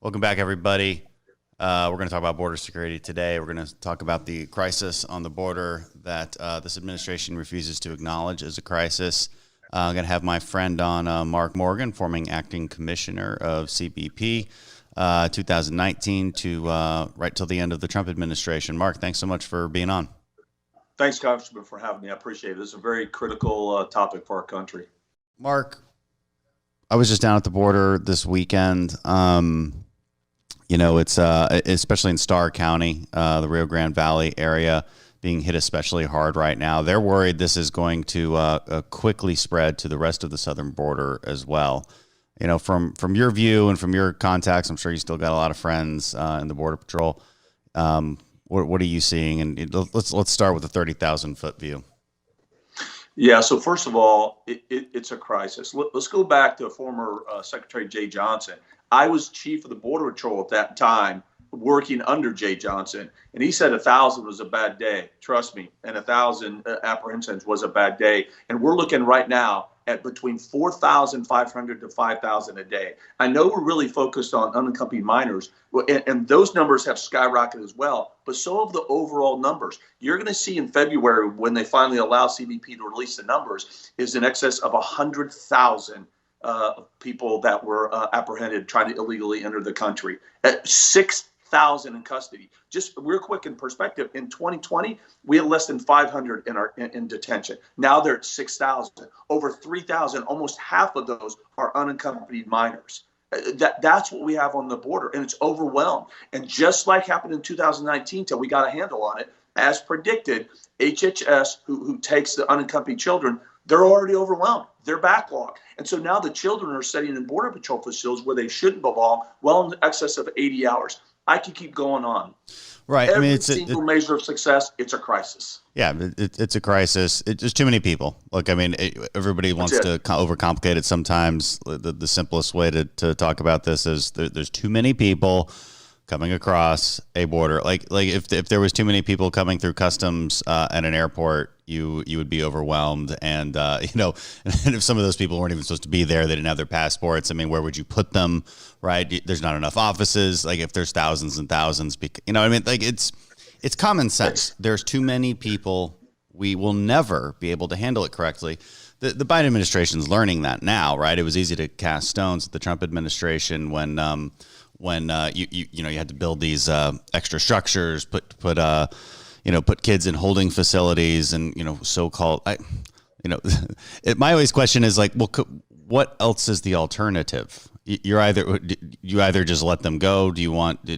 Welcome back, everybody. We're going to talk about border security today. We're going to talk about the crisis on the border that this administration refuses to acknowledge as a crisis. I'm going to have my friend on, Mark Morgan, former acting commissioner of CBP, 2019 to right till the end of the Trump administration. Mark, thanks so much for being on. Thanks, Congressman, for having me. I appreciate it. This is a very critical topic for our country. Mark, I was just down at the border this weekend. It's especially in Starr County, the Rio Grande Valley area being hit especially hard right now. They're worried this is going to quickly spread to the rest of the southern border as well. You know, from your view and from your contacts, I'm sure you still got a lot of friends in the Border Patrol. What are you seeing? And let's start with the 30,000-foot view. Yeah. So first of all, it's a crisis. Let's go back to former Secretary Jay Johnson. I was chief of the Border Patrol at that time, working under Jay Johnson, and he said 1,000 was a bad day. Trust me, and 1,000 apprehensions was a bad day. And we're looking right now at between 4,500 to 5,000 a day. I know we're really focused on unaccompanied minors, and those numbers have skyrocketed as well, but so have the overall numbers. You're going to see in February, when they finally allow CBP to release the numbers, is in excess of 100,000 people that were apprehended trying to illegally enter the country. 6,000 in custody. Just real quick in perspective, in 2020, we had less than 500 in detention. Now they're at 6,000. Over 3,000, almost half of those are unaccompanied minors. That's what we have on the border, and it's overwhelmed. And just like happened in 2019, till we got a handle on it, as predicted, HHS, who takes the unaccompanied children, they're already overwhelmed. They're backlogged. And so now the children are sitting in Border Patrol facilities where they shouldn't belong, well in excess of 80 hours. I could keep going on. Right. Every single measure of success, it's a crisis. Yeah, it's a crisis. There's too many people. Look, I mean, everybody wants to overcomplicate it sometimes. The simplest way to talk about this is there's too many people coming across a border. Like if there was too many people coming through customs at an airport, you would be overwhelmed. And and if some of those people weren't even supposed to be there, they didn't have their passports. I mean, where would you put them? Right? There's not enough offices. Like if there's thousands and thousands, like it's common sense. There's too many people. We will never be able to handle it correctly. The Biden administration's learning that now, right? It was easy to cast stones at the Trump administration when you had to build these extra structures, put kids in holding facilities, and so-called. My always question is like, well, what else is the alternative? You either just let them go.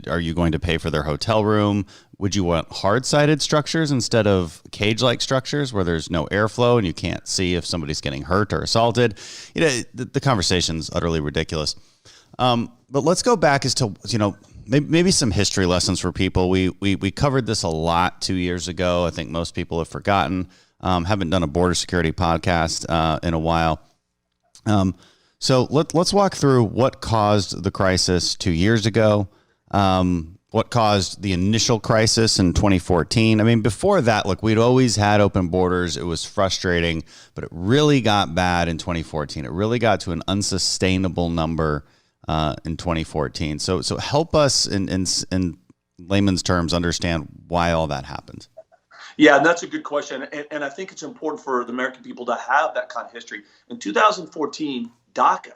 Are you going to pay for their hotel room? Would you want hard-sided structures instead of cage-like structures where there's no airflow and you can't see if somebody's getting hurt or assaulted? The conversation's utterly ridiculous. But let's go back as to, maybe some history lessons for people. We covered this a lot 2 years ago. I think most people have forgotten. Haven't done a border security podcast in a while. So let's walk through what caused the crisis 2 years ago. What caused the initial crisis in 2014. I mean, before that, look, we'd always had open borders. It was frustrating, but it really got bad in 2014. It really got to an unsustainable number in 2014. So help us in layman's terms understand why all that happened. Yeah, that's a good question. And I think it's important for the American people to have that kind of history. In 2014, DACA,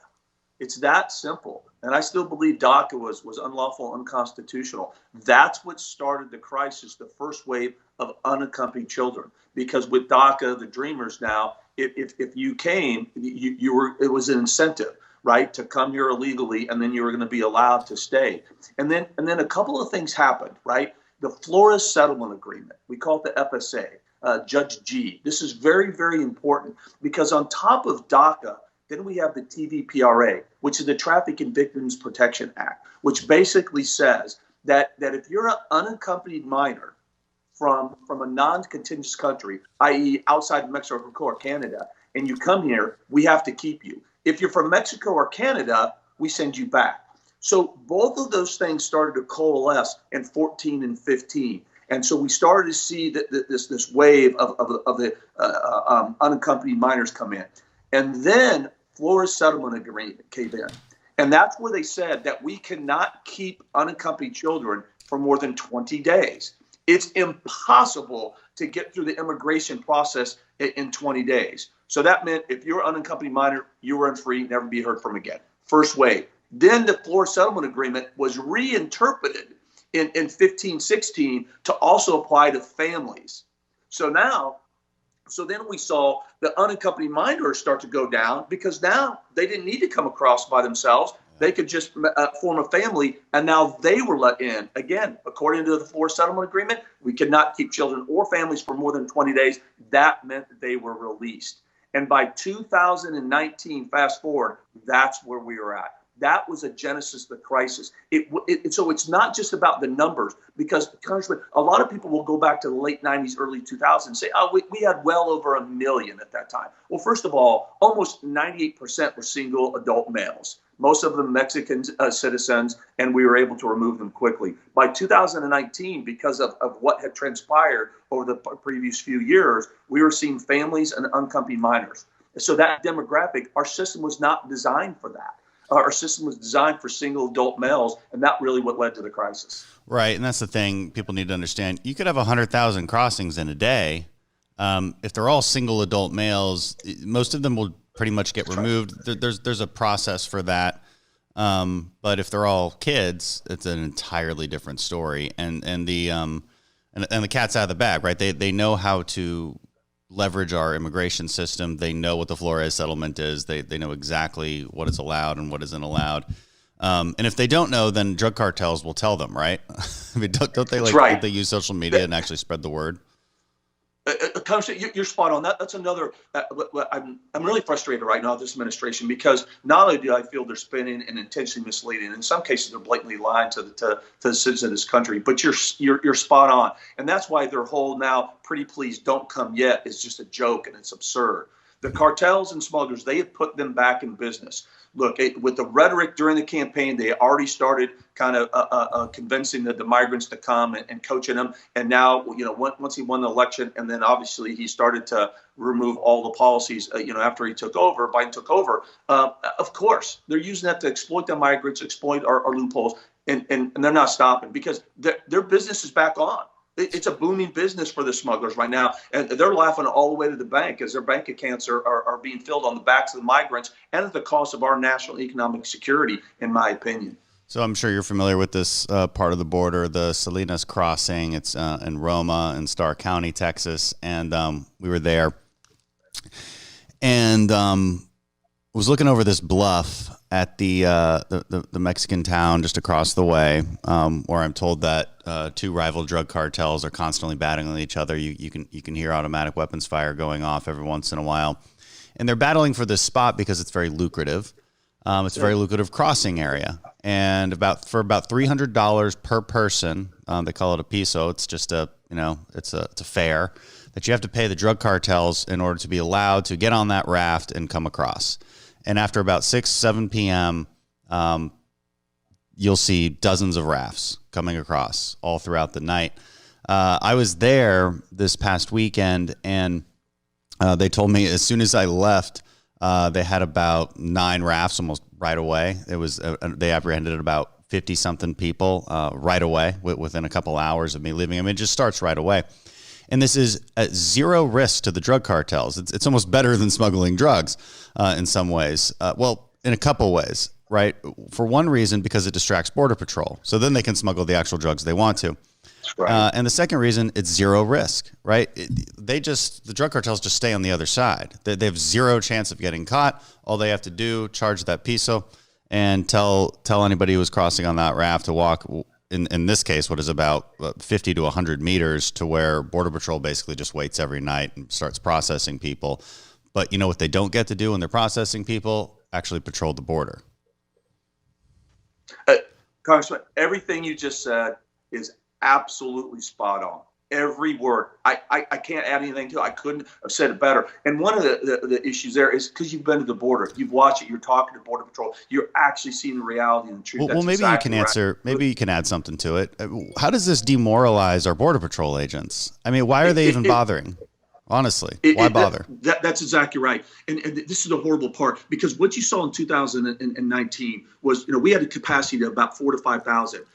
it's that simple. And I still believe DACA was unlawful, unconstitutional. That's what started the crisis, the first wave of unaccompanied children. Because with DACA, the Dreamers now, if you came, it was an incentive, right, to come here illegally, and then you were going to be allowed to stay. And then a couple of things happened, right? The Flores Settlement Agreement, we call it the FSA, Judge G. This is very, very important because on top of DACA, then we have the TVPRA, which is the Trafficking Victims Protection Act, which basically says that if you're an unaccompanied minor from a non-contiguous country, i.e. outside Mexico or Canada, and you come here, we have to keep you. If you're from Mexico or Canada, we send you back. So both of those things started to coalesce in 14 and 15. And so we started to see this wave of the unaccompanied minors come in. And then Flores Settlement Agreement came in. And that's where they said that we cannot keep unaccompanied children for more than 20 days. It's impossible to get through the immigration process in 20 days. So that meant if you're an unaccompanied minor, you were free, never be heard from again. First wave. Then the Florida Settlement Agreement was reinterpreted in 1516 to also apply to families. So then we saw the unaccompanied minors start to go down because now they didn't need to come across by themselves. They could just form a family, and now they were let in. Again, according to the Florida Settlement Agreement, we could not keep children or families for more than 20 days. That meant that they were released. And by 2019, fast forward, that's where we were at. That was a genesis of the crisis. So it's not just about the numbers, because Congressman, a lot of people will go back to the late 90s, early 2000s and say, oh, we had well over 1 million at that time. Well, first of all, almost 98% were single adult males, most of them Mexican citizens, and we were able to remove them quickly. By 2019, because of what had transpired over the previous few years, we were seeing families and unaccompanied minors. So that demographic, our system was not designed for that. Our system was designed for single adult males, and that really what led to the crisis. Right, and that's the thing people need to understand. You could have 100,000 crossings in a day. If they're all single adult males, most of them will pretty much get removed. There's a process for that. But if they're all kids, it's an entirely different story. And the cat's out of the bag, right? They know how to leverage our immigration system. They know what the Flores settlement is. They know exactly what is allowed and what isn't allowed. And if they don't know, then drug cartels will tell them, right? I mean, don't they they use social media and actually spread the word? You're spot on. That's another. I'm really frustrated right now with this administration, because not only do I feel they're spinning and intentionally misleading, in some cases they're blatantly lying to the citizens of this country. But you're spot on, and that's why their whole now "pretty please don't come yet" is just a joke and it's absurd. The cartels and smugglers, they have put them back in business. Look, with the rhetoric during the campaign, they already started kind of convincing the migrants to come and coaching them. And now, once he won the election, and then obviously he started to remove all the policies, after Biden took over. Of course, they're using that to exploit the migrants, exploit our loopholes, and they're not stopping, because their business is back on. It's a booming business for the smugglers right now, and they're laughing all the way to the bank as their bank accounts are being filled on the backs of the migrants and at the cost of our national economic security, in my opinion. So I'm sure you're familiar with this part of the border, the Salinas Crossing. It's in Roma in Starr County, Texas, and we were there, and was looking over this bluff at the Mexican town just across the way, where I'm told that two rival drug cartels are constantly battling each other. You can hear automatic weapons fire going off every once in a while, and they're battling for this spot because it's very lucrative. It's a very lucrative crossing area, and for about $300 per person, they call it a piso. It's just it's a fare that you have to pay the drug cartels in order to be allowed to get on that raft and come across. And after about 7 p.m., you'll see dozens of rafts coming across all throughout the night. I was there this past weekend, and they told me as soon as I left, they had about 9 rafts almost right away. They apprehended about 50-something people right away within a couple hours of me leaving. I mean, it just starts right away. And this is at zero risk to the drug cartels. It's almost better than smuggling drugs in some ways. Well, in a couple ways, right? For one reason, because it distracts Border Patrol. So then they can smuggle the actual drugs they want to. Right. And the second reason, it's zero risk, right? The drug cartels just stay on the other side. They have zero chance of getting caught. All they have to do, charge that piso, and tell anybody who's crossing on that raft to walk, in this case, what is about 50 to 100 meters to where Border Patrol basically just waits every night and starts processing people. But you know what they don't get to do when they're processing people? Actually patrol the border. Congressman, everything you just said is absolutely spot on. Every word. I can't add anything to it. I couldn't have said it better. And one of the issues there is because you've been to the border, you've watched it, you're talking to Border Patrol, you're actually seeing the reality and the truth. Well, maybe exactly you can answer. Maybe you can add something to it. How does this demoralize our Border Patrol agents? I mean, why are they even bothering? Honestly, why bother? That's exactly right. And this is the horrible part, because what you saw in 2019 was, we had a capacity of about 4,000 to 5,000,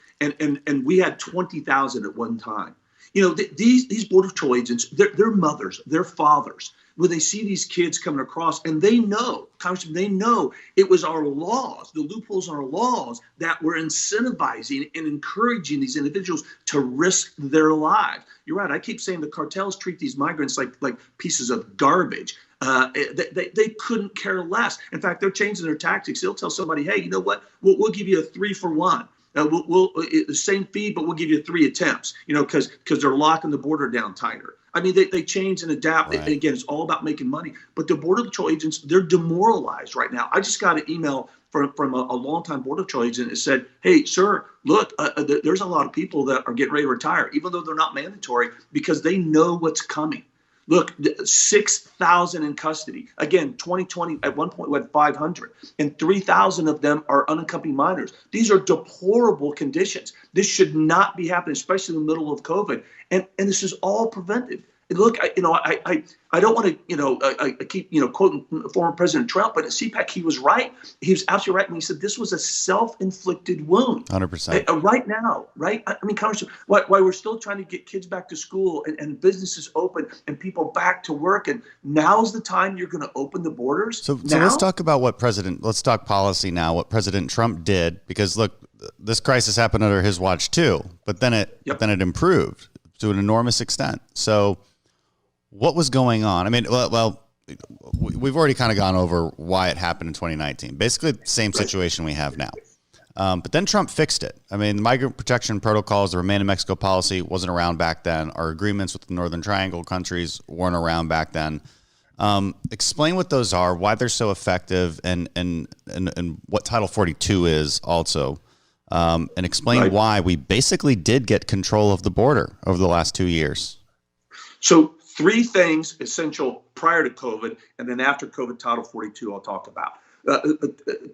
and we had 20,000 at one time. These Border Patrol agents, they're mothers, they're fathers. When they see these kids coming across, and they know, Congressman, they know it was our laws, the loopholes in our laws, that were incentivizing and encouraging these individuals to risk their lives. You're right. I keep saying the cartels treat these migrants like pieces of garbage. They couldn't care less. In fact, they're changing their tactics. They'll tell somebody, hey, you know what? We'll give you a 3-for-1. We'll the same fee, but we'll give you 3 attempts, because they're locking the border down tighter. I mean, they change and adapt. Right. And again, it's all about making money. But the Border Patrol agents, they're demoralized right now. I just got an email from a longtime Border Patrol agent that said, hey, sir, look, there's a lot of people that are getting ready to retire, even though they're not mandatory, because they know what's coming. Look, 6,000 in custody. Again, 2020, at one point, we had 500, and 3,000 of them are unaccompanied minors. These are deplorable conditions. This should not be happening, especially in the middle of COVID. And this is all preventive. And look, I don't want to, I keep, quoting former President Trump, but at CPAC, he was right. He was absolutely right when he said this was a self-inflicted wound. 100%. Right now, right? I mean, Congressman, why we're still trying to get kids back to school and businesses open and people back to work, and now's the time you're going to open the borders. So let's talk about let's talk policy now, what President Trump did, because look, this crisis happened under his watch too, but then it improved to an enormous extent. So what was going on? I mean, well, we've already kind of gone over why it happened in 2019. Basically, the same situation we have now. But then Trump fixed it. I mean, the migrant protection protocols, the Remain in Mexico policy wasn't around back then. Our agreements with the Northern Triangle countries weren't around back then. Explain what those are, why they're so effective, and what Title 42 is also. And explain why we basically did get control of the border over the last 2 years. So 3 things essential prior to COVID, and then after COVID, Title 42 I'll talk about.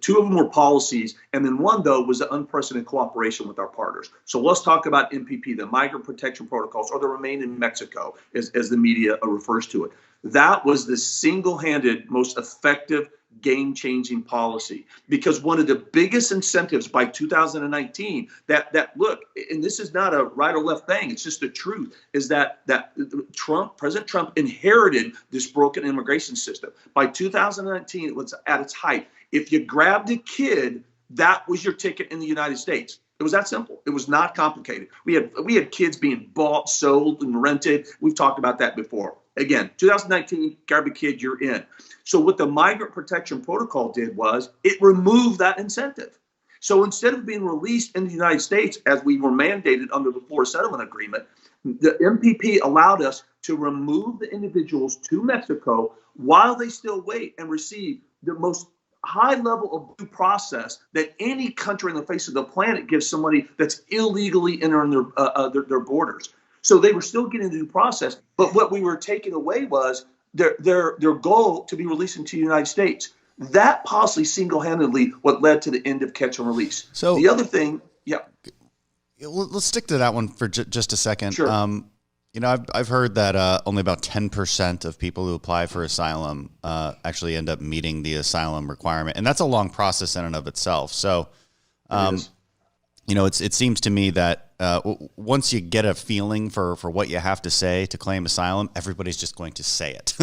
2 of them were policies, and then 1, though, was the unprecedented cooperation with our partners. So let's talk about MPP, the Migrant Protection Protocols, or the Remain in Mexico, as the media refers to it. That was the single-handed, most effective, game-changing policy, because one of the biggest incentives by 2019 that look, and this is not a right or left thing, it's just the truth, is that President Trump inherited this broken immigration system. By 2019, it was at its height. If you grabbed a kid, that was your ticket in the United States. It was that simple. It was not complicated. We had kids being bought, sold, and rented. We've talked about that before. Again, 2019, grab a kid, you're in. So what the Migrant Protection Protocol did was it removed that incentive. So instead of being released in the United States, as we were mandated under the Florida Settlement Agreement, the MPP allowed us to remove the individuals to Mexico while they still wait and receive the most high level of due process that any country on the face of the planet gives somebody that's illegally entering their borders. So they were still getting the due process, but what we were taking away was their goal to be released into the United States. That policy single-handedly what led to the end of catch and release. So the other thing, let's stick to that one for just a second. Sure. I've heard that only about 10% of people who apply for asylum actually end up meeting the asylum requirement, and that's a long process in and of itself. So, it seems to me that once you get a feeling for what you have to say to claim asylum, everybody's just going to say it,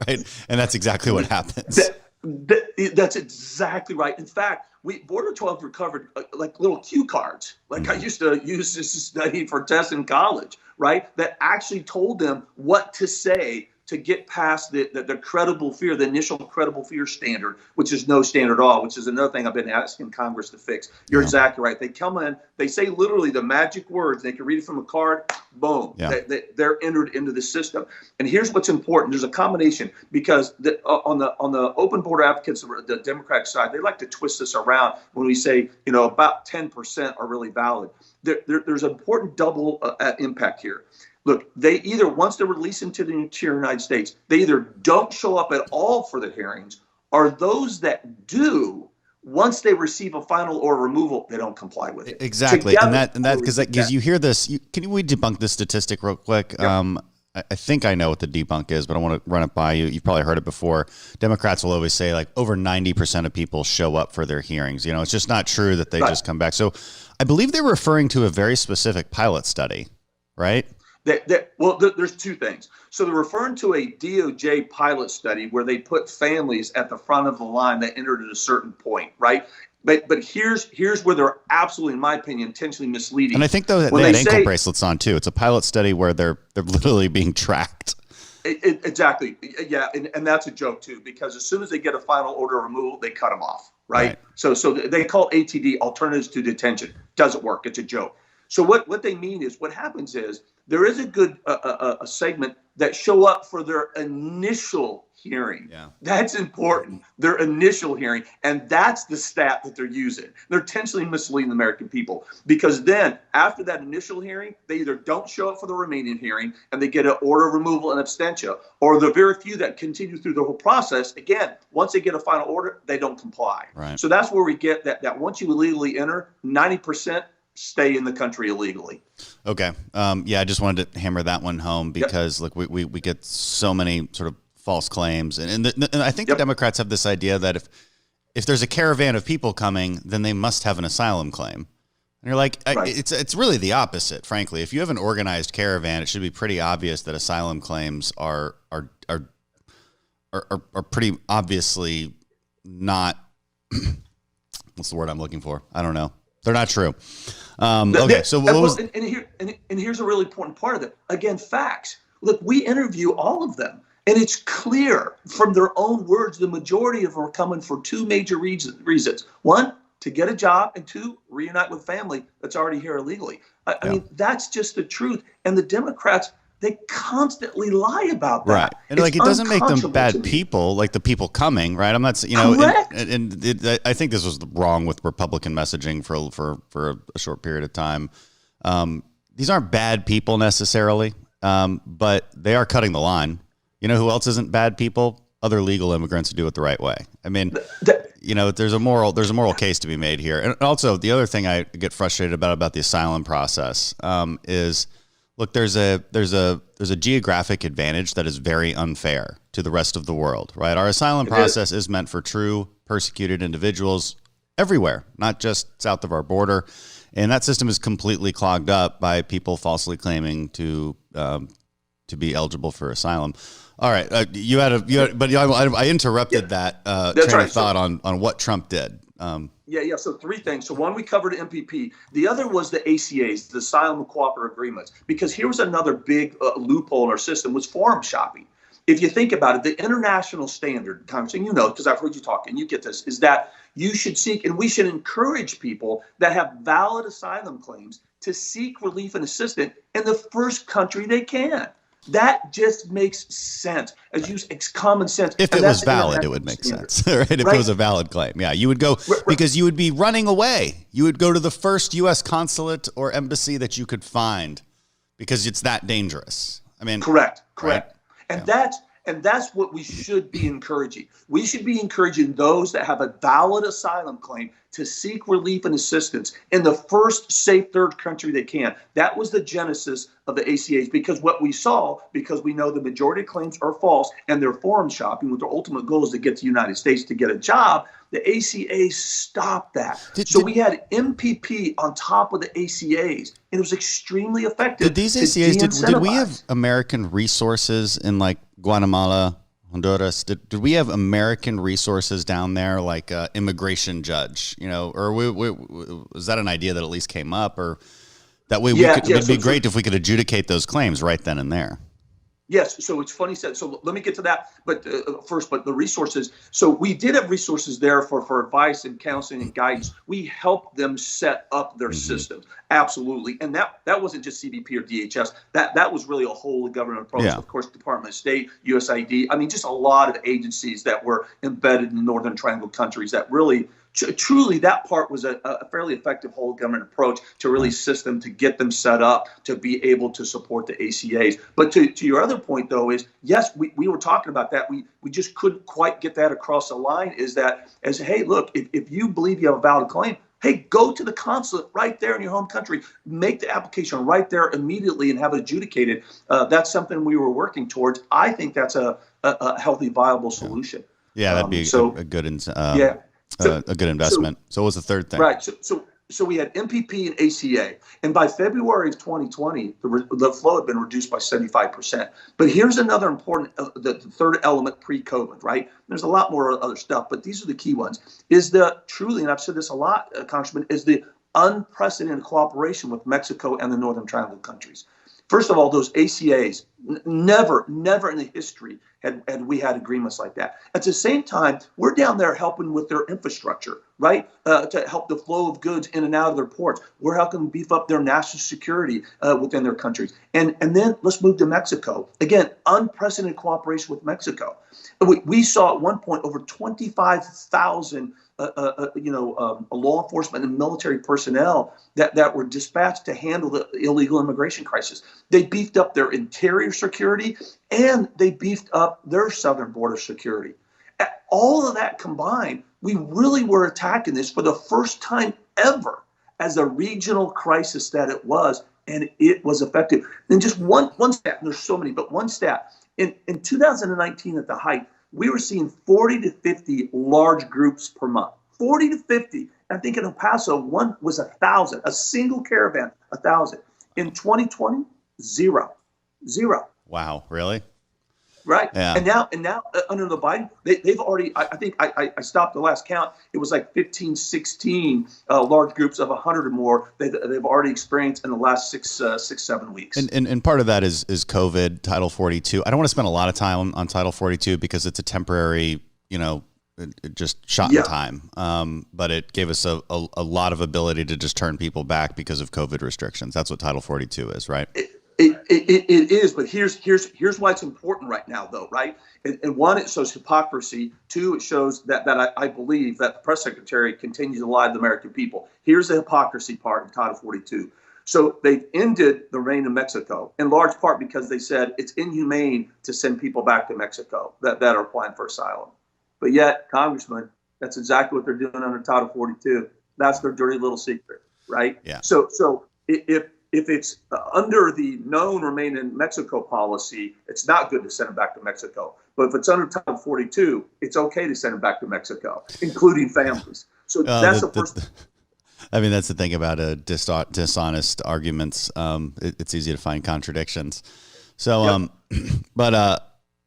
right? And that's exactly what happens. That's exactly right. In fact, Border 12 recovered like little cue cards, like I used to use this to study for tests in college, right? That actually told them what to say to get past the credible fear, the initial credible fear standard, which is no standard at all, which is another thing I've been asking Congress to fix. You're exactly right. They come in, they say literally the magic words, they can read it from a card, boom, they're entered into the system. And here's what's important. There's a combination, because on the open border advocates, the Democratic side, they like to twist this around when we say, about 10% are really valid. There's an important double impact here. Look, they either, once they're released into the United States, they either don't show up at all for the hearings, or those that do, once they receive a final order removal, they don't comply with it. Exactly. Together, and that because you hear this, can we debunk this statistic real quick? Yep. I think I know what the debunk is, but I want to run it by you. You've probably heard it before. Democrats will always say like over 90% of people show up for their hearings. You know, it's just not true that they just come back. So I believe they're referring to a very specific pilot study, right? Well, there's two things. So they're referring to a DOJ pilot study where they put families at the front of the line that entered at a certain point, right? But here's where they're absolutely, in my opinion, intentionally misleading. And I think though they had ankle bracelets on too. It's a pilot study where they're literally being tracked. Exactly. Yeah, and that's a joke too, because as soon as they get a final order of removal, they cut them off, right? So they call ATD alternatives to detention. Doesn't work. It's a joke. So what they mean is what happens is there is a good a segment that show up for their initial hearing. Yeah. That's important. Their initial hearing. And that's the stat that they're using. They're intentionally misleading the American people, because then after that initial hearing, they either don't show up for the remaining hearing and they get an order of removal and abstention, or the very few that continue through the whole process, again, once they get a final order, they don't comply. Right. So that's where we get that once you illegally enter, 90% stay in the country illegally. Okay. I just wanted to hammer that one home because look, we get so many sort of false claims. And I think the Democrats have this idea that if there's a caravan of people coming, then they must have an asylum claim. And you're like, it's really the opposite, frankly. If you have an organized caravan, it should be pretty obvious that asylum claims are pretty obviously not, what's the word I'm looking for? I don't know. They're not true. Okay, so what was... And here's a really important part of it. Again, facts. Look, we interview all of them, and it's clear from their own words, the majority of them are coming for two major reasons. One, to get a job, and two, reunite with family that's already here illegally. I mean, that's just the truth. And the Democrats, they constantly lie about that. Right. And like, it doesn't make them bad people, like the people coming, right? I'm not, I think this was wrong with Republican messaging for a short period of time. These aren't bad people necessarily, but they are cutting the line. You know who else isn't bad people? Other legal immigrants who do it the right way. I mean, there's a moral case to be made here. And also the other thing I get frustrated about the asylum process is, look, there's a geographic advantage that is very unfair to the rest of the world, right? Our asylum process is meant for true persecuted individuals everywhere, not just south of our border. And that system is completely clogged up by people falsely claiming to be eligible for asylum. All right, I interrupted that train of thought on what Trump did. So three things. So one, we covered MPP. The other was the ACAs, the Asylum Cooperative Agreements, because here was another big loophole in our system, was forum shopping. If you think about it, the international standard, Congressman, you know, because I've heard you talk and you get this, is that you should seek, and we should encourage people that have valid asylum claims to seek relief and assistance in the first country they can. That just makes sense. It's common sense. If it was valid, it would make sense, right? If it was a valid claim, you would go because you would be running away. You would go to the first U.S. consulate or embassy that you could find because it's that dangerous. I mean, correct. Right? And that's what we should be encouraging. We should be encouraging those that have a valid asylum claim to seek relief and assistance in the first safe third country they can. That was the genesis of the ACAs, because what we saw, because we know the majority of claims are false and they're forum shopping with their ultimate goal is to get to the United States to get a job, the ACAs stopped that. So we had MPP on top of the ACAs, and it was extremely effective. Did these ACAs, did we have American resources in like Guatemala, Honduras? Did we have American resources down there, like immigration judge, or was that an idea that at least came up, or that way it'd be great if we could adjudicate those claims right then and there? Yes, so it's funny. So let me get to that, but the resources. So we did have resources there for advice and counseling and guidance. We helped them set up their systems, absolutely, and that wasn't just CBP or DHS. That was really a whole government approach. Yeah. Of course, Department of State, USAID. I mean, just a lot of agencies that were embedded in the Northern Triangle countries that really. Truly, that part was a fairly effective whole government approach to really system to get them set up to be able to support the ACAs. But to your other point, though, is yes, we were talking about that. We just couldn't quite get that across the line. Is that hey, look, if you believe you have a valid claim, Hey, go to the consulate right there in your home country. Make the application right there immediately and have it adjudicated. That's something we were working towards. I think that's a healthy, viable solution. Yeah, that'd be a good yeah. a good investment. So what was the third thing? Right. So we had MPP and ACA, and by February of 2020, the flow had been reduced by 75%. But here's another important, the third element pre-COVID, right? There's a lot more other stuff, but these are the key ones. Is the truly, and I've said this a lot, Congressman, is the unprecedented cooperation with Mexico and the Northern Triangle countries. First of all, those ACAs, never in the history had we had agreements like that. At the same time, we're down there helping with their infrastructure, right? To help the flow of goods in and out of their ports. We're helping beef up their national security within their countries. And then let's move to Mexico. Again, unprecedented cooperation with Mexico. We saw at one point over 25,000 law enforcement and military personnel that were dispatched to handle the illegal immigration crisis. They beefed up their interior security and they beefed up their southern border security. All of that combined, we really were attacking this for the first time ever as a regional crisis that it was, and it was effective. And just one stat, and there's so many, but one stat. In 2019 at the height, we were seeing 40 to 50 large groups per month. 40 to 50. I think in El Paso, one was 1,000. A single caravan, 1,000. In 2020, zero. Wow, really? Right. Yeah. And now under the Biden, they've already, I think I stopped the last count. It was like 15, 16 large groups of 100 or more they've already experienced in the last 7 weeks. And part of that is COVID, Title 42. I don't want to spend a lot of time on Title 42 because it's a temporary, just shot in time. But it gave us a lot of ability to just turn people back because of COVID restrictions. That's what Title 42 is, right? It is, but here's why it's important right now, though, right? And one, it shows hypocrisy. Two, it shows that I believe that the press secretary continues to lie to the American people. Here's the hypocrisy part of Title 42. So they've ended the reign of Mexico, in large part because they said it's inhumane to send people back to Mexico that are applying for asylum. But yet, Congressman, that's exactly what they're doing under Title 42. That's their dirty little secret, right? Yeah. So if it's under the known remain in Mexico policy, it's not good to send them back to Mexico. But if it's under Title 42, it's okay to send them back to Mexico, including families. So that's the first. I mean, that's the thing about dishonest arguments. It's easy to find contradictions. So,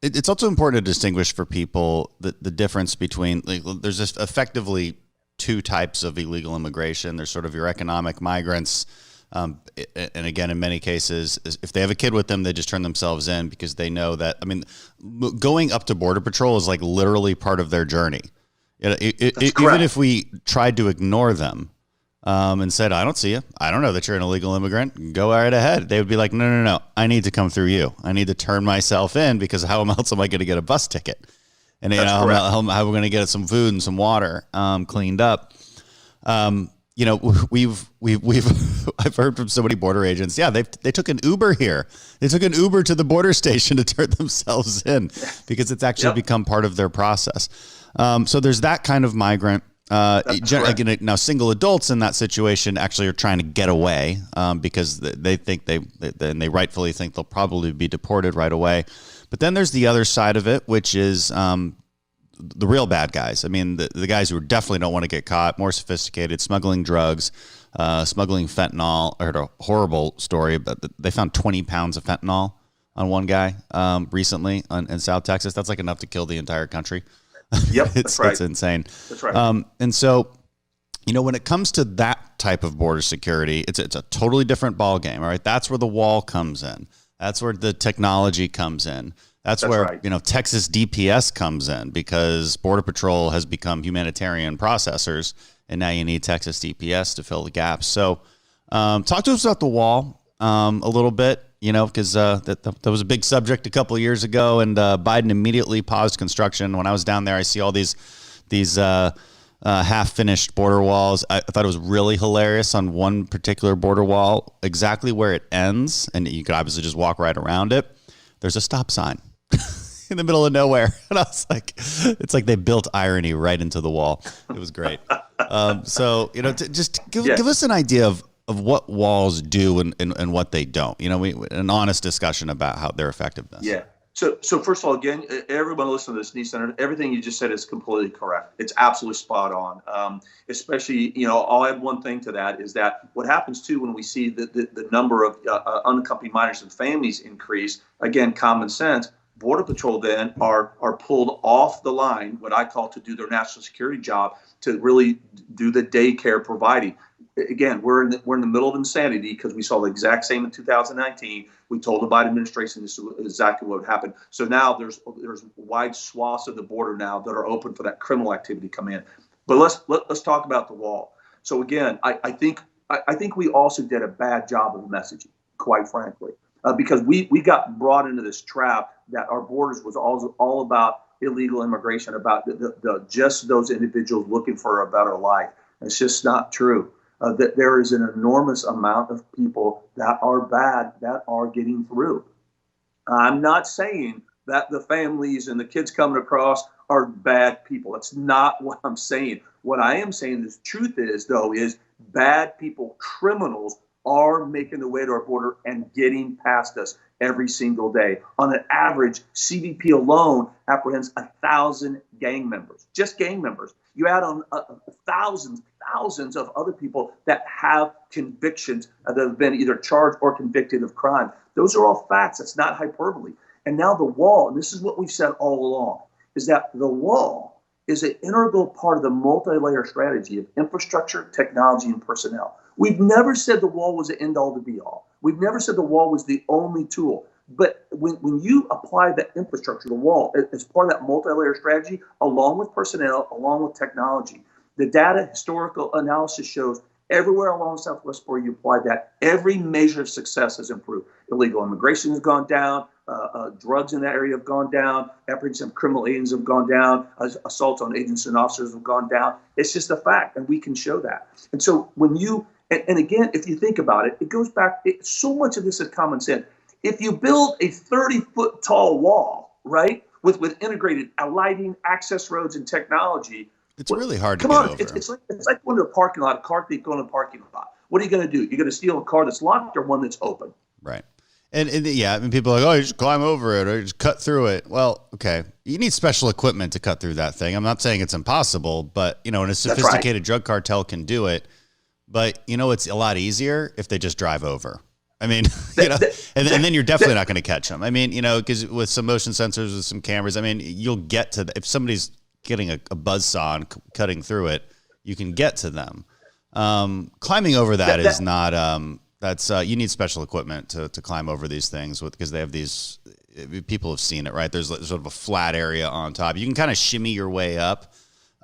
it's also important to distinguish for people the difference between, there's just effectively two types of illegal immigration. There's sort of your economic migrants. And again, in many cases, if they have a kid with them, they just turn themselves in because they know that, going up to Border Patrol is like literally part of their journey. Even if we tried to ignore them and said, I don't see you, I don't know that you're an illegal immigrant, go right ahead. They would be like, no, I need to come through you. I need to turn myself in because how else am I going to get a bus ticket? And how are we going to get some food and some water cleaned up? I've heard from so many border agents. Yeah, they took an Uber here. They took an Uber to the border station to turn themselves in because it's actually become part of their process. So there's that kind of migrant. Now, single adults in that situation actually are trying to get away because they think they rightfully think they'll probably be deported right away. But then there's the other side of it, which is the real bad guys. I mean, the guys who definitely don't want to get caught, more sophisticated, smuggling drugs, smuggling fentanyl. I heard a horrible story, but they found 20 pounds of fentanyl on one guy recently in South Texas. That's like enough to kill the entire country. Yep, that's right. It's insane. That's right. And so, when it comes to that type of border security, it's a totally different ballgame. All right, that's where the wall comes in. That's where the technology comes in. That's where, right. Texas DPS comes in because Border Patrol has become humanitarian processors, and now you need Texas DPS to fill the gaps. So talk to us about the wall a little bit, because that was a big subject a couple of years ago, and Biden immediately paused construction. When I was down there, I see all these half-finished border walls. I thought it was really hilarious on one particular border wall, exactly where it ends, and you could obviously just walk right around it. There's a stop sign in the middle of nowhere. And I was like, it's like they built irony right into the wall. It was great. So, just give Yeah. us an idea of what walls do and what they don't. An honest discussion about how their effectiveness. Yeah. So first of all, again, everyone listening to this needs to understand everything you just said is completely correct. It's absolutely spot on. Especially, I'll add one thing to that is that what happens too when we see the number of unaccompanied minors and families increase, again, common sense, Border Patrol then are pulled off the line, what I call to do their national security job, to really do the daycare providing. Again, we're in the middle of insanity because we saw the exact same in 2019. We told the Biden administration this is exactly what would happen. So now there's wide swaths of the border now that are open for that criminal activity to come in. But let's talk about the wall. So again, I think we also did a bad job of messaging, quite frankly, because we got brought into this trap that our borders was all about illegal immigration, about the just those individuals looking for a better life. It's just not true. That there is an enormous amount of people that are bad that are getting through. I'm not saying that the families and the kids coming across are bad people. That's not what I'm saying. What I am saying, the truth is, though, is bad people, criminals, are making their way to our border and getting past us every single day. On an average, CBP alone apprehends 1,000 gang members, just gang members. You add on thousands of other people that have convictions that have been either charged or convicted of crime. Those are all facts. That's not hyperbole. And now the wall, and this is what we've said all along, is that the wall is an integral part of the multi-layer strategy of infrastructure, technology, and personnel. We've never said the wall was the end-all to be-all. We've never said the wall was the only tool. But when you apply that infrastructure, the wall, as part of that multi-layer strategy, along with personnel, along with technology, the data historical analysis shows everywhere along the Southwest border you apply that, every measure of success has improved. Illegal immigration has gone down, drugs in that area have gone down, apprehension of criminal agents have gone down, assaults on agents and officers have gone down. It's just a fact, and we can show that. And so when you, and again, if you think about it, it goes back, so much of this is common sense. If you build a 30-foot tall wall, right, with integrated lighting, access roads, and technology, it's really hard to get over. It's like going to a parking lot, a car thief going to a parking lot. What are you going to do? You're going to steal a car that's locked or one that's open? Right. And yeah, I mean, people are like, oh, you just climb over it or you just cut through it. Well, okay. You need special equipment to cut through that thing. I'm not saying it's impossible, but, and a sophisticated drug cartel can do it. But, it's a lot easier if they just drive over. I mean, and then you're definitely not going to catch them. I mean, because with some motion sensors, with some cameras, I mean, you'll get to if somebody's getting a buzzsaw and cutting through it, you can get to them. Climbing over that is not. That's you need special equipment to climb over these things because they have these. People have seen it, right? There's sort of a flat area on top. You can kind of shimmy your way up.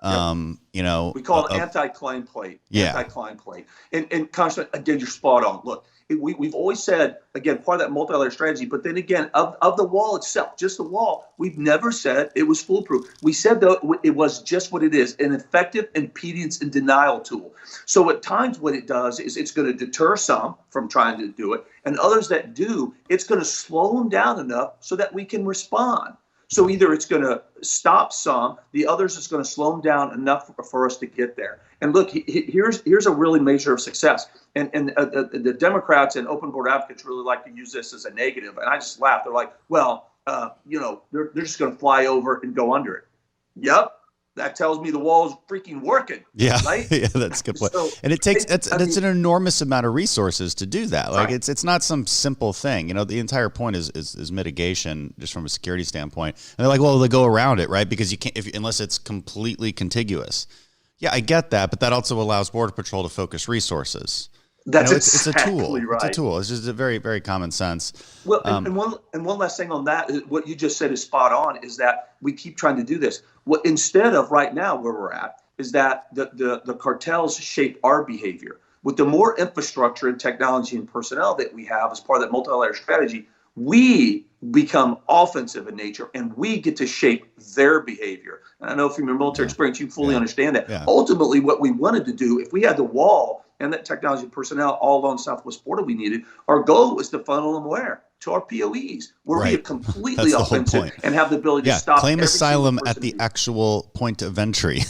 We call it anti-climb plate. Yeah. Anti-climb plate. And Constantine, again, you're spot on. Look, we've always said, again, part of that multi-layer strategy, but then again, of the wall itself, just the wall, we've never said it was foolproof. We said, though, it was just what it is, an effective impedance and denial tool. So at times what it does is it's going to deter some from trying to do it, and others that do, it's going to slow them down enough so that we can respond. So either it's going to stop some, the others it's going to slow them down enough for us to get there. And look, here's a really measure of success. And the Democrats and open border advocates really like to use this as a negative. And I just laugh. They're like, well, they're just going to fly over and go under it. Yep. That tells me the wall is freaking working. Yeah, right. Yeah, that's a good point. So, and it takes it's an enormous amount of resources to do that. Like right. It's not some simple thing. The entire point is mitigation, just from a security standpoint. And they're like, well, they go around it, right? Because you can't unless it's completely contiguous. Yeah, I get that, but that also allows Border Patrol to focus resources. That's it's a tool. Right. It's a tool. It's just a very, very common sense. Well, and one last thing on that, what you just said is spot on, is that we keep trying to do this. What instead of right now where we're at is that the cartels shape our behavior. With the more infrastructure and technology and personnel that we have as part of that multi-layer strategy, we become offensive in nature and we get to shape their behavior. And I know from your military experience, you fully understand that. Yeah. Ultimately, what we wanted to do, if we had the wall and that technology and personnel all along the Southwest border we needed, our goal was to funnel them where? To our POEs, where we are completely offensive and have the ability to stop. Claim asylum at the actual point of entry.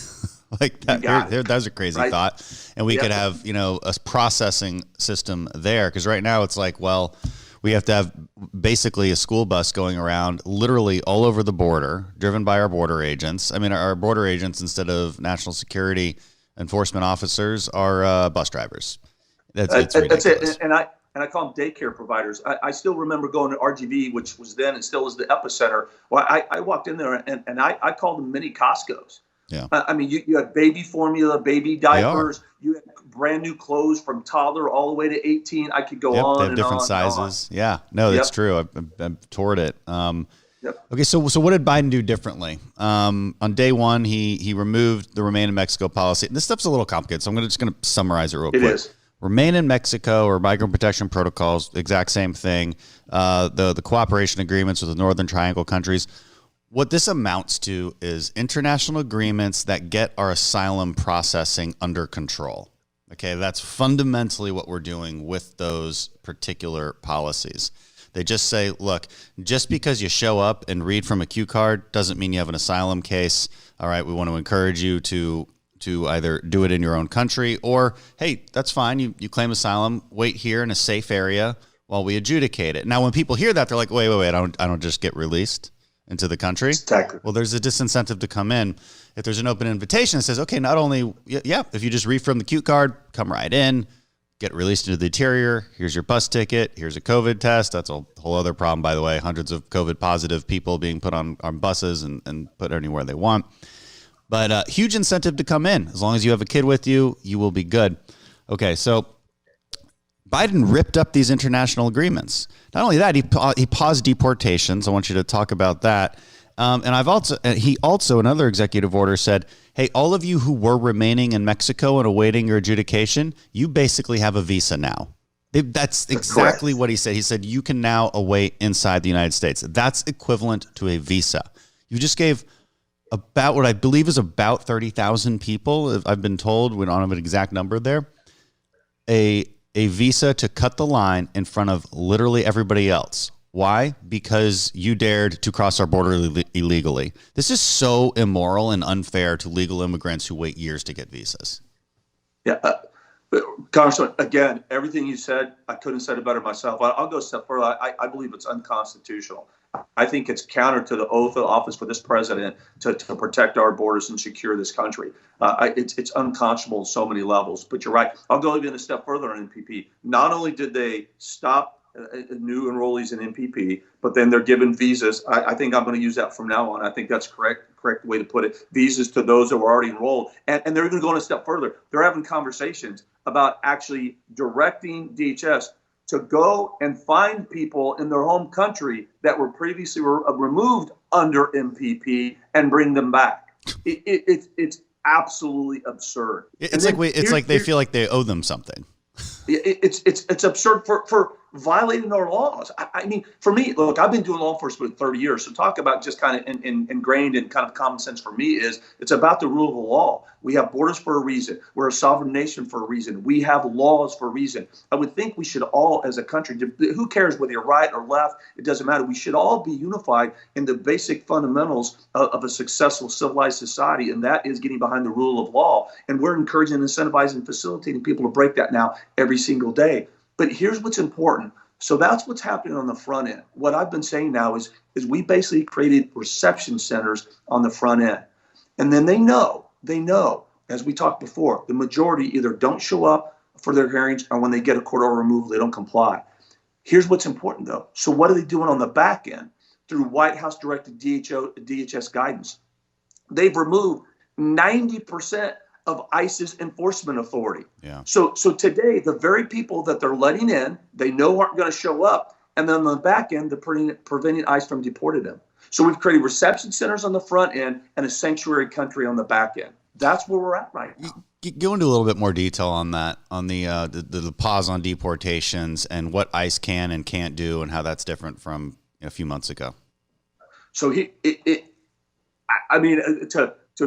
Like that, that's a crazy thought. And we could have, a processing system there. Because right now it's like, well, we have to have basically a school bus going around literally all over the border, driven by our border agents. I mean, our border agents, instead of national security enforcement officers, are bus drivers. That's it. And I call them daycare providers. I still remember going to RGV, which was then and still is the epicenter. Well, I walked in there and I called them mini Costco's. Yeah. I mean, you had baby formula, baby diapers. You had brand new clothes from toddler all the way to 18. I could go on. They have different sizes. Yeah. No, that's true. I've toured it. Okay. So what did Biden do differently? On day one, he removed the Remain in Mexico policy. And this stuff's a little complicated, so I'm just going to summarize it real quick. It is. Remain in Mexico or migrant protection protocols, exact same thing. The cooperation agreements with the Northern Triangle countries. What this amounts to is international agreements that get our asylum processing under control. Okay, that's fundamentally what we're doing with those particular policies. They just say, look, just because you show up and read from a cue card doesn't mean you have an asylum case. All right, we want to encourage you to either do it in your own country or, hey, that's fine. You claim asylum, wait here in a safe area while we adjudicate it. Now, when people hear that, they're like, wait, I don't just get released into the country. Exactly. Well, there's a disincentive to come in. If there's an open invitation that says, okay, not only, if you just read from the cue card, come right in, get released into the interior, here's your bus ticket, here's a COVID test. That's a whole other problem, by the way. Hundreds of COVID positive people being put on buses and put anywhere they want. But huge incentive to come in. As long as you have a kid with you, you will be good. Okay, so Biden ripped up these international agreements. Not only that, he paused deportations. I want you to talk about that. And he also, another executive order said, hey, all of you who were remaining in Mexico and awaiting your adjudication, you basically have a visa now. That's exactly what he said. He said, you can now await inside the United States. That's equivalent to a visa. You just gave about what I believe is about 30,000 people, I've been told, we don't have an exact number there, a visa to cut the line in front of literally everybody else. Why? Because you dared to cross our border illegally. This is so immoral and unfair to legal immigrants who wait years to get visas. Yeah. Congressman, again, everything you said, I couldn't have said it better myself. I'll go a step further. I believe it's unconstitutional. I think it's counter to the oath of office for this president to protect our borders and secure this country. It's unconscionable on so many levels. But you're right. I'll go even a step further on NPP. Not only did they stop new enrollees in NPP, but then they're given visas. I think I'm going to use that from now on. I think that's correct way to put it. Visas to those that were already enrolled. And they're even going a step further. They're having conversations about actually directing DHS to go and find people in their home country that were previously removed under MPP and bring them back. It's absolutely absurd. It's like they feel like they owe them something. It's absurd for violating our laws. I mean, for me, look, I've been doing law enforcement for 30 years. So talk about just kind of ingrained and kind of common sense for me is it's about the rule of the law. We have borders for a reason. We're a sovereign nation for a reason. We have laws for a reason. I would think we should all, as a country, who cares whether you're right or left, it doesn't matter. We should all be unified in the basic fundamentals of a successful civilized society, and that is getting behind the rule of law. And we're encouraging, incentivizing, facilitating people to break that now every single day. But here's what's important. So that's what's happening on the front end. What I've been saying now is we basically created reception centers on the front end. And then they know, as we talked before, the majority either don't show up for their hearings or when they get a court order removal, they don't comply. Here's what's important, though. So what are they doing on the back end through White House directed DHS guidance? They've removed 90% of ICE's enforcement authority. Yeah. So today, the very people that they're letting in, they know aren't going to show up. And then on the back end, they're preventing ICE from deporting them. So we've created reception centers on the front end and a sanctuary country on the back end. That's where we're at right now. Go into a little bit more detail on that, on the pause on deportations and what ICE can and can't do and how that's different from a few months ago. So to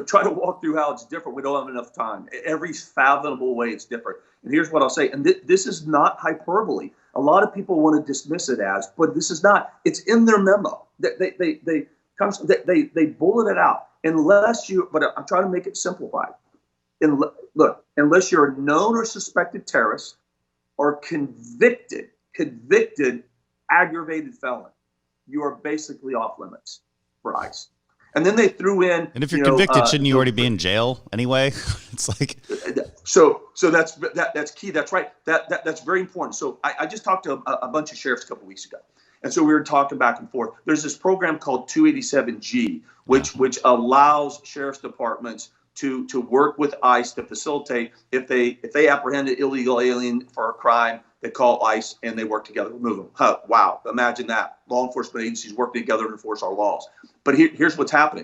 try to walk through how it's different, we don't have enough time. Every fathomable way it's different. And here's what I'll say, and this is not hyperbole. A lot of people want to dismiss it as, but this is not. It's in their memo. They bullet it out. But I'm trying to make it simplified. Look, unless you're a known or suspected terrorist or convicted aggravated felon, you are basically off limits for ICE. And then they threw in. And if you're convicted, shouldn't you already be in jail anyway? It's like. So that's key. That's right. That's very important. So I just talked to a bunch of sheriffs a couple of weeks ago. And so we were talking back and forth. There's this program called 287G, which allows sheriff's departments to work with ICE to facilitate if they apprehend an illegal alien for a crime, they call ICE and they work together to remove them. Wow, imagine that. Law enforcement agencies working together to enforce our laws. But here's what's happening.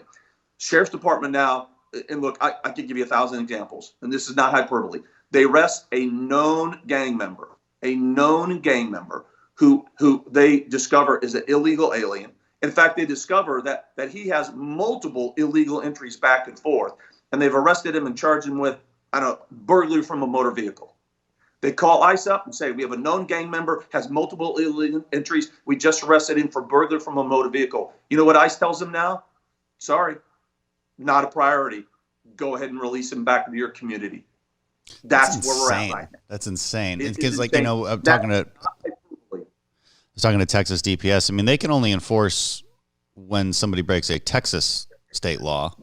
Sheriff's Department now, and look, I could give you 1,000 examples, and this is not hyperbole. They arrest a known gang member who they discover is an illegal alien. In fact, they discover that he has multiple illegal entries back and forth, and they've arrested him and charged him with, burglary from a motor vehicle. They call ICE up and say, we have a known gang member, has multiple illegal entries. We just arrested him for burglary from a motor vehicle. You know what ICE tells them now? Sorry, not a priority. Go ahead and release him back into your community. That's where we're at right now. That's insane. Because, I'm talking to Texas DPS. I mean, they can only enforce when somebody breaks a Texas state law.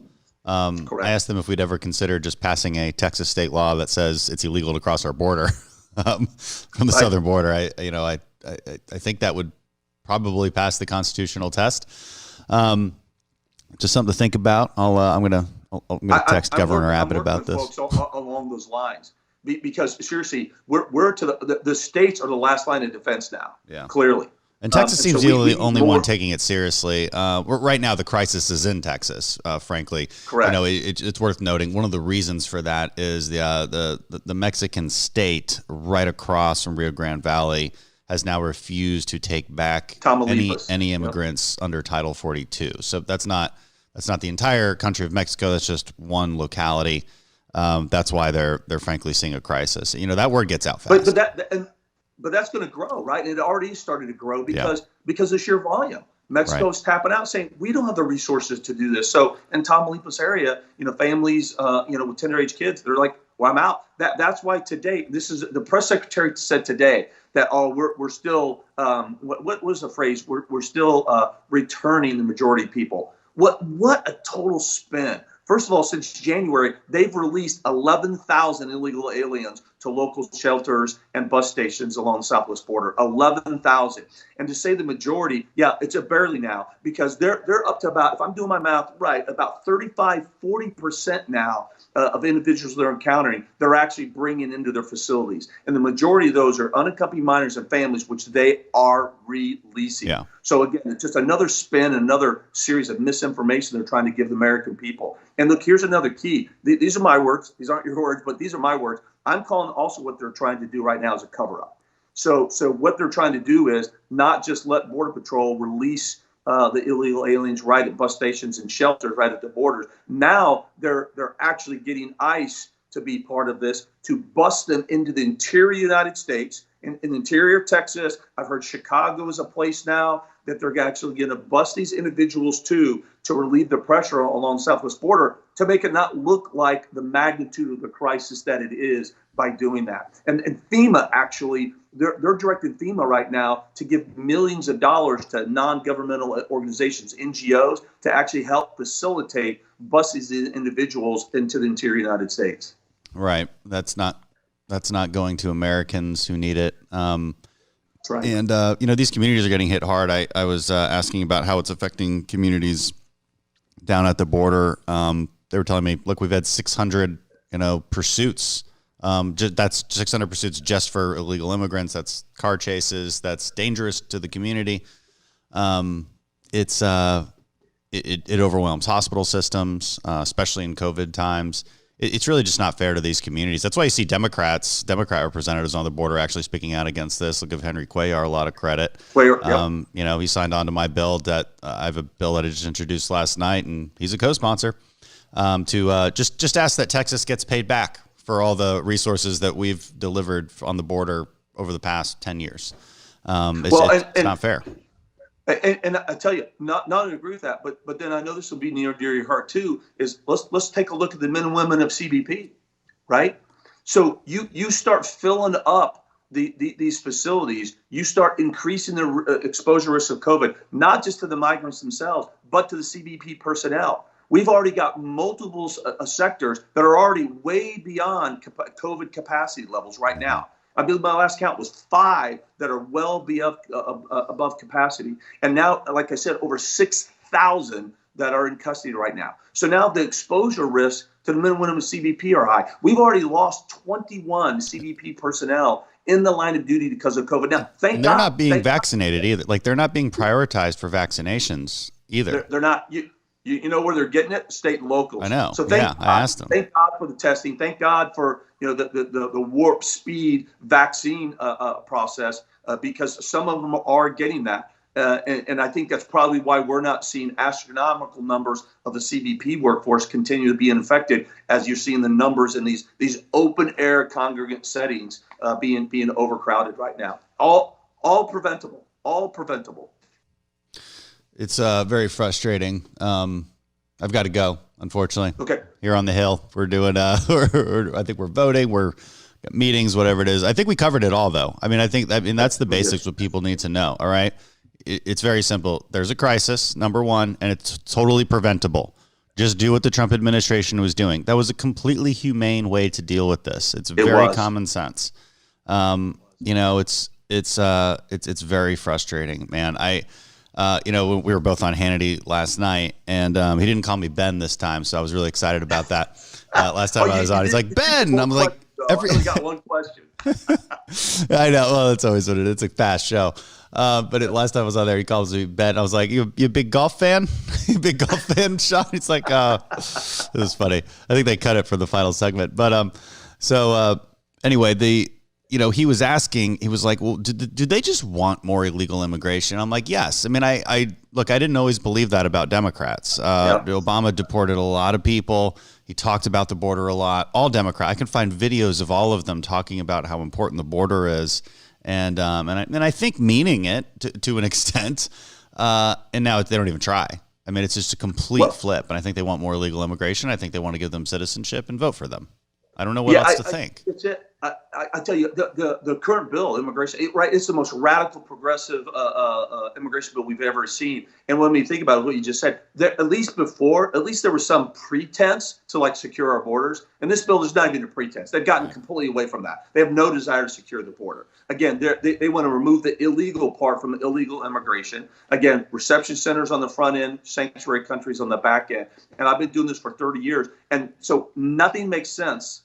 I asked them if we'd ever consider just passing a Texas state law that says it's illegal to cross our border from the southern border. I think that would probably pass the constitutional test. Just something to think about. I'm gonna text Governor Abbott about this. Folks along those lines, because seriously, we're to the states are the last line of defense now. Yeah, clearly. And Texas seems the only one taking it seriously. Right now, the crisis is in Texas, frankly. Correct. It's worth noting. One of the reasons for that is the Mexican state right across from Rio Grande Valley has now refused to take back any immigrants under Title 42. So that's not the entire country of Mexico. That's just one locality. That's why they're frankly seeing a crisis. That word gets out fast. But that's going to grow, right? And it already started to grow because of sheer volume. Mexico's tapping out, saying we don't have the resources to do this. So in Tamaulipas area, families, with tender age kids, they're like, well, I'm out. That's why today, this is the press secretary said today that we're still what was the phrase? We're still returning the majority of people. What a total spin. First of all, since January, they've released 11,000 illegal aliens to local shelters and bus stations along the southwest border. 11,000. And to say the majority, it's a barely now, because they're up to about, if I'm doing my math right, about 35-40% now of individuals they're encountering, they're actually bringing into their facilities. And the majority of those are unaccompanied minors and families, which they are releasing. Yeah. So again, it's just another spin, another series of misinformation they're trying to give the American people. And look, here's another key. These are my words. These aren't your words, but these are my words. I'm calling also what they're trying to do right now is a cover-up. So what they're trying to do is not just let Border Patrol release the illegal aliens right at bus stations and shelters right at the borders. Now they're actually getting ICE to be part of this, to bust them into the interior United States, in the interior of Texas. I've heard Chicago is a place now that they're actually going to bust these individuals to relieve the pressure along the southwest border, to make it not look like the magnitude of the crisis that it is by doing that. And FEMA actually, they're directing FEMA right now to give millions of dollars to non-governmental organizations, NGOs, to actually help facilitate busing individuals into the interior United States. Right. That's not going to Americans who need it. That's right. And, these communities are getting hit hard. I was asking about how it's affecting communities down at the border. They were telling me, look, we've had 600, pursuits. That's 600 pursuits just for illegal immigrants. That's car chases. That's dangerous to the community. It overwhelms hospital systems, especially in COVID times. It's really just not fair to these communities. That's why you see Democrat representatives on the border actually speaking out against this. I'll give Henry Cuellar a lot of credit. Cuellar, he signed on to my bill that I have a bill that I just introduced last night, and he's a co-sponsor to just ask that Texas gets paid back for all the resources that we've delivered on the border over the past 10 years. It's not fair. And I tell you, not to agree with that, but then I know this will be near dear your heart too. Is let's take a look at the men and women of CBP. right? So you start filling up these facilities, you start increasing the exposure risk of COVID, not just to the migrants themselves, but to the CBP personnel. We've already got multiple sectors that are already way beyond COVID capacity levels right now. I believe my last count was 5 that are well above capacity. And now, like I said, over 6,000 that are in custody right now. So now the exposure risks to the minimum CBP are high. We've already lost 21 CBP personnel in the line of duty because of COVID. Now, and they're not being vaccinated either. Like, they're not being prioritized for vaccinations either. They're not. You know where they're getting it? State and local. I know. So I asked them. Thank God for the testing. Thank God for the warp speed vaccine process because some of them are getting that. And I think that's probably why we're not seeing astronomical numbers of the CBP workforce continue to be infected, as you're seeing the numbers in these open air congregate settings being overcrowded right now. All preventable. All preventable. It's very frustrating. I've got to go, unfortunately. Okay. Here on the Hill, we're doing. I think we're voting. We're got meetings, whatever it is. I think we covered it all, though. I mean, that's the basics. What people need to know. All right. It's very simple. There's a crisis, number one, and it's totally preventable. Just do what the Trump administration was doing. That was a completely humane way to deal with this. It's very common sense. It's very frustrating, man. We were both on Hannity last night, and he didn't call me Ben this time, so I was really excited about that. Last time I was on, he's like, Ben! And I'm like, I only got one question. I know. Well, that's always what it is. It's a fast show. But last time I was on there, he calls me Ben. I was like, you a big golf fan? You a big golf fan, Sean? He's like, it was funny. I think they cut it for the final segment. But anyway, he was asking, he was like, well, do they just want more illegal immigration? I'm like, yes. I mean, I didn't always believe that about Democrats. Obama deported a lot of people. He talked about the border a lot. All Democrats. I can find videos of all of them talking about how important the border is. And I think meaning it to an extent. And now they don't even try. I mean, it's just a complete flip. And I think they want more illegal immigration. I think they want to give them citizenship and vote for them. I don't know what else to think. That's it. I tell you, the current bill, immigration, it's the most radical, progressive immigration bill we've ever seen. And when we think about what you just said, at least there was some pretense to secure our borders. And this bill is not even a pretense. They've gotten completely away from that. They have no desire to secure the border. Again, they want to remove the illegal part from illegal immigration. Again, reception centers on the front end, sanctuary countries on the back end. And I've been doing this for 30 years. And so nothing makes sense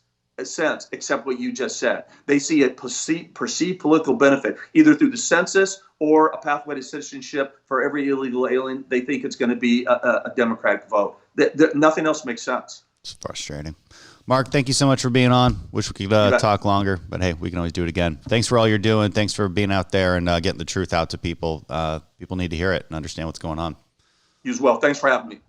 except what you just said. They see a perceived political benefit, either through the census or a pathway to citizenship for every illegal alien. They think it's going to be a Democratic vote. Nothing else makes sense. It's frustrating. Mark, thank you so much for being on. Wish we could talk longer, but hey, we can always do it again. Thanks for all you're doing. Thanks for being out there and getting the truth out to people. People need to hear it and understand what's going on. You as well. Thanks for having me.